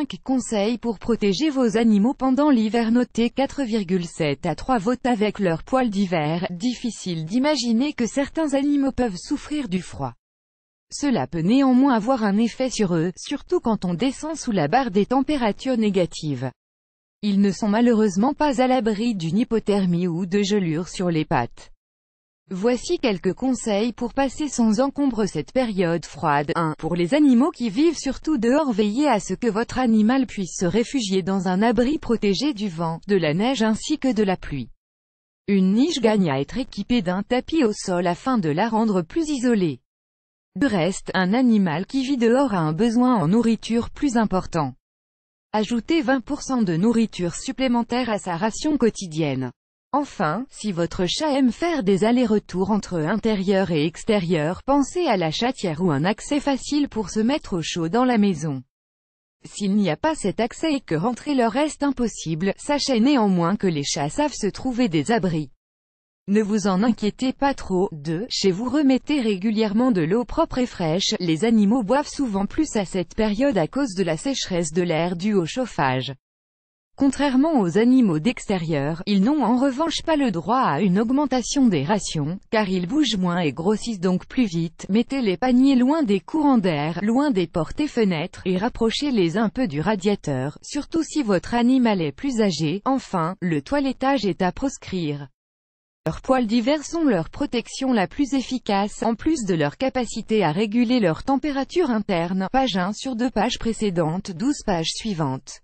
5 conseils pour protéger vos animaux pendant l'hiver. Notez 4,7 à 3 votes avec leurs poils d'hiver. Difficile d'imaginer que certains animaux peuvent souffrir du froid. Cela peut néanmoins avoir un effet sur eux, surtout quand on descend sous la barre des températures négatives. Ils ne sont malheureusement pas à l'abri d'une hypothermie ou de gelures sur les pattes. Voici quelques conseils pour passer sans encombre cette période froide. 1. Pour les animaux qui vivent surtout dehors, veillez à ce que votre animal puisse se réfugier dans un abri protégé du vent, de la neige ainsi que de la pluie. Une niche gagne à être équipée d'un tapis au sol afin de la rendre plus isolée. Du reste, un animal qui vit dehors a un besoin en nourriture plus important. Ajoutez 20% de nourriture supplémentaire à sa ration quotidienne. Enfin, si votre chat aime faire des allers-retours entre intérieur et extérieur, pensez à la chatière ou un accès facile pour se mettre au chaud dans la maison. S'il n'y a pas cet accès et que rentrer leur reste impossible, sachez néanmoins que les chats savent se trouver des abris. Ne vous en inquiétez pas trop. 2. Chez vous, remettez régulièrement de l'eau propre et fraîche. Les animaux boivent souvent plus à cette période à cause de la sécheresse de l'air due au chauffage. Contrairement aux animaux d'extérieur, ils n'ont en revanche pas le droit à une augmentation des rations, car ils bougent moins et grossissent donc plus vite. Mettez les paniers loin des courants d'air, loin des portes et fenêtres, et rapprochez-les un peu du radiateur, surtout si votre animal est plus âgé. Enfin, le toilettage est à proscrire. Leurs poils d'hiver sont leur protection la plus efficace, en plus de leur capacité à réguler leur température interne. Page 1 sur 2 pages précédentes, 12 pages suivantes.